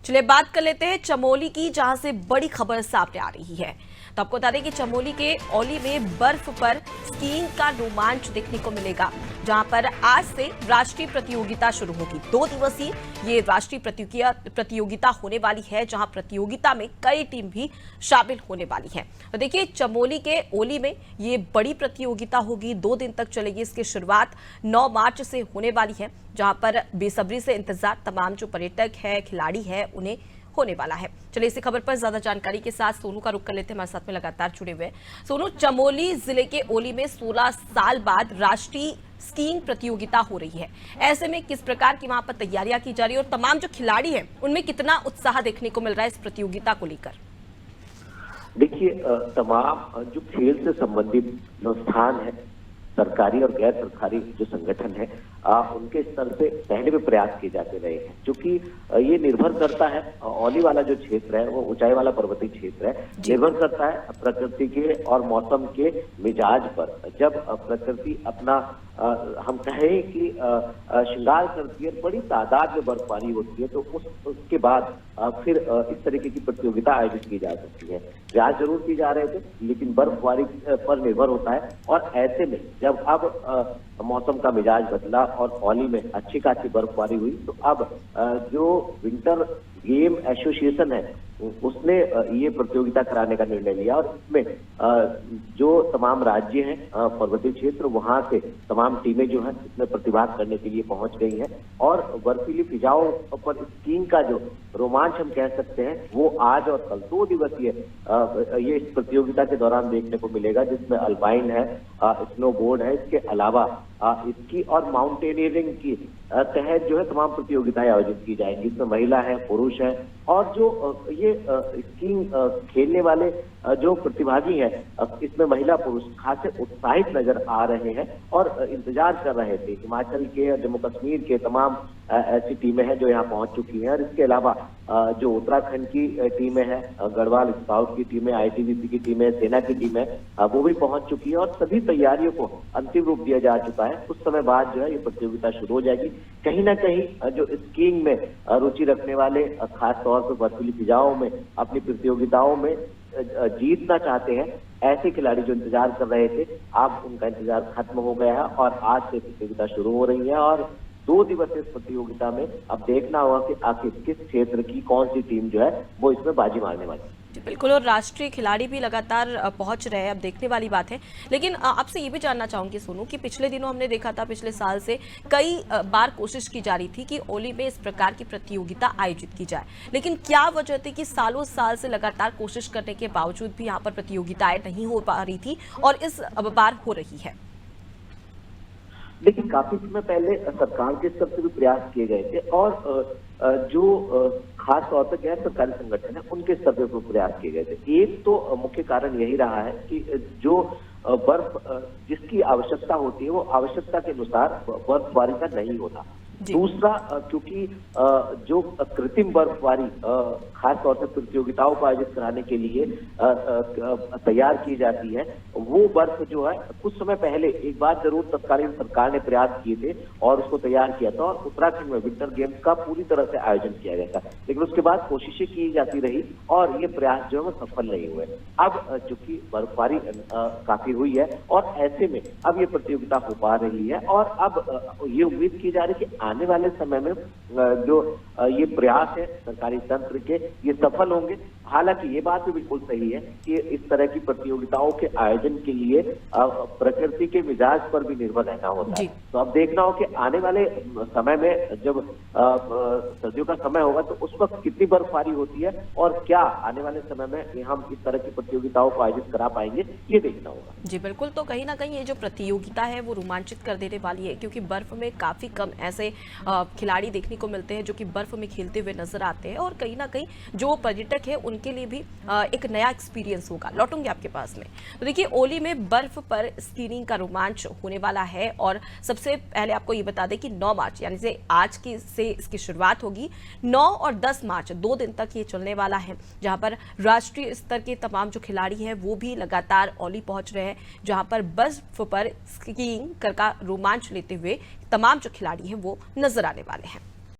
चलिए बात कर लेते हैं चमोली की, जहां से बड़ी खबर सामने आ रही है। तो आपको बता दें कि चमोली के औली में बर्फ पर स्कीइंग का रोमांच देखने को मिलेगा, जहां पर आज से राष्ट्रीय प्रतियोगिता शुरू होगी। 2 दिवसीय ये राष्ट्रीय प्रतियोगिता होने वाली है, जहां प्रतियोगिता में कई टीम भी शामिल होने वाली है। तो देखिए, चमोली के औली में ये बड़ी प्रतियोगिता होगी, 2 दिन तक चलेगी। इसकी शुरुआत 9 मार्च से होने वाली है, जहां पर बेसब्री से इंतजार तमाम जो पर्यटक है, खिलाड़ी है, उन्हें होने वाला है। चलिए इसी खबर पर ज्यादा जानकारी के साथ सोनू का रुख कर लेते हैं, हमारे साथ में लगातार जुड़े हुए। सोनू, चमोली जिले के औली में 16 साल बाद राष्ट्रीय स्कीइंग प्रतियोगिता हो रही है। ऐसे में किस प्रकार की वहां पर तैयारियां की जा रही है और तमाम जो खिलाड़ी हैं उनमें कितना उत्साह देखने को मिल रहा है इस प्रतियोगिता को लेकर? देखिए, तमाम जो खेल से संबंधित संस्थान है, सरकारी और गैर सरकारी जो संगठन है, उनके स्तर से पहले भी प्रयास किए जाते रहे हैं, क्योंकि ये निर्भर करता है, औली वाला जो क्षेत्र है वो ऊंचाई वाला पर्वतीय क्षेत्र है, निर्भर करता है प्रकृति के और मौसम के मिजाज पर। जब प्रकृति अपना हम कहें कि श्रृंगार करती है, बड़ी तादाद में बर्फबारी होती है, तो उसके बाद फिर इस तरीके की प्रतियोगिता आयोजित की जा सकती है। प्रयास जरूर की जा रहे थे, लेकिन बर्फबारी पर निर्भर होता है। और ऐसे में जब अब मौसम का मिजाज बदला और औली में अच्छी खासी बर्फबारी हुई, तो अब जो विंटर गेम एसोसिएशन है उसने ये प्रतियोगिता कराने का निर्णय लिया। और इसमें जो तमाम राज्य हैं, पर्वतीय क्षेत्र, वहां से तमाम टीमें जो हैं इसमें प्रतिभाग करने के लिए पहुंच गई हैं। और बर्फीली फिजाओं पर स्कीइंग का जो रोमांच हम कह सकते हैं, वो आज और कल 2 दिवसीय ये इस प्रतियोगिता के दौरान देखने को मिलेगा, जिसमें अल्पाइन है, स्नोबोर्ड है, इसके अलावा स्की और माउंटेनियरिंग की तहत जो है तमाम प्रतियोगिताएं आयोजित की जाएंगी। इसमें महिला है, पुरुष है, और जो ये स्कीइंग खेलने वाले जो प्रतिभागी हैं, इसमें महिला पुरुष खासे उत्साहित नजर आ रहे हैं और इंतजार कर रहे थे। हिमाचल के, जम्मू कश्मीर के तमाम ऐसी टीमें हैं जो यहाँ पहुंच चुकी हैं। और इसके अलावा जो उत्तराखंड की टीमें हैं, गढ़वाल स्काउट की टीमें, ITBP की टीमें, सेना की टीमें, वो भी पहुंच चुकी है और सभी तैयारियों को अंतिम रूप दिया जा चुका है। कुछ समय बाद जो है ये प्रतियोगिता शुरू हो जाएगी। कहीं ना कहीं जो स्कीइंग में रुचि रखने वाले, खास तौर पर बर्फीली फिजाओं में अपनी प्रतियोगिताओं में जीतना चाहते हैं, ऐसे खिलाड़ी जो इंतजार कर रहे थे, अब उनका इंतजार खत्म हो गया है और आज से प्रतियोगिता शुरू हो रही है। और 2 दिवसीय प्रतियोगिता में अब देखना होगा कि आखिर किस क्षेत्र की कौन सी टीम जो है वो इसमें बाजी मारने वाली है। जी बिल्कुल, और राष्ट्रीय खिलाड़ी भी लगातार पहुंच रहे हैं, अब देखने वाली बात है। लेकिन आपसे ये भी जानना चाहूंगी सोनू कि पिछले दिनों हमने देखा था, पिछले साल से कई बार कोशिश की जा रही थी कि औली में इस प्रकार की प्रतियोगिता आयोजित की जाए, लेकिन क्या वजह थी कि सालों साल से लगातार कोशिश करने के बावजूद भी यहाँ पर प्रतियोगिताएं नहीं हो पा रही थी और इस बार हो रही है? देखिए, काफी समय पहले सरकार के स्तर से भी प्रयास किए गए थे और जो खास तौर पर गैर सरकारी संगठन है उनके स्तर पर प्रयास किए गए थे। एक तो मुख्य कारण यही रहा है कि जो बर्फ जिसकी आवश्यकता होती है वो आवश्यकता के अनुसार बर्फबारी का नहीं होता। दूसरा, क्योंकि जो कृत्रिम बर्फबारी खास तौर से प्रतियोगिताओं को आयोजित कराने के लिए तैयार की जाती है, वो बर्फ जो है कुछ समय पहले एक बार जरूर तत्कालीन सरकार ने प्रयास किए थे और उसको तैयार किया था और उत्तराखंड में विंटर गेम्स का पूरी तरह से आयोजन किया गया था। लेकिन उसके बाद कोशिशें की जाती रही और ये प्रयास जो है वो सफल नहीं हुए। अब चूंकि बर्फबारी काफी हुई है और ऐसे में अब ये प्रतियोगिता हो पा रही है और अब ये उम्मीद की जा रही है कि आने वाले समय में जो ये प्रयास है सरकारी तंत्र के, ये सफल होंगे। हालांकि ये बात भी बिल्कुल सही है कि इस तरह की प्रतियोगिताओं के आयोजन के लिए प्रकृति के मिजाज पर भी निर्भर रहना होता है। तो अब देखना हो कि आने वाले समय में जब सर्दियों का समय होगा तो उस वक्त कितनी बर्फबारी होती है और क्या आने वाले समय में हम इस तरह की प्रतियोगिताओं को आयोजित करा पाएंगे, ये देखना होगा। जी बिल्कुल, तो कहीं ना कहीं ये जो प्रतियोगिता है वो रोमांचित कर देने वाली है, क्योंकि बर्फ में काफी कम ऐसे खिलाड़ी देखने को मिलते हैं जो कि बर्फ में खेलते हुए नजर आते हैं और कहीं ना कहीं जो पर्यटक है उनके लिए भी एक नया एक्सपीरियंस होगा। लौटूंगे आपके पास में। तो देखिए, औली में बर्फ पर स्कीइंग का रोमांच होने वाला है और सबसे पहले आपको ये बता दें कि 9 मार्च यानी से आज की से इसकी शुरुआत होगी। 9 और 10 मार्च 2 दिन तक ये चलने वाला है, जहां पर राष्ट्रीय स्तर के तमाम जो खिलाड़ी हैं वो भी लगातार औली पहुंच रहे हैं, जहां पर बर्फ पर स्कीइंग का रोमांच लेते हुए तमाम जो खिलाड़ी हैं वो नजर आने वाले हैं।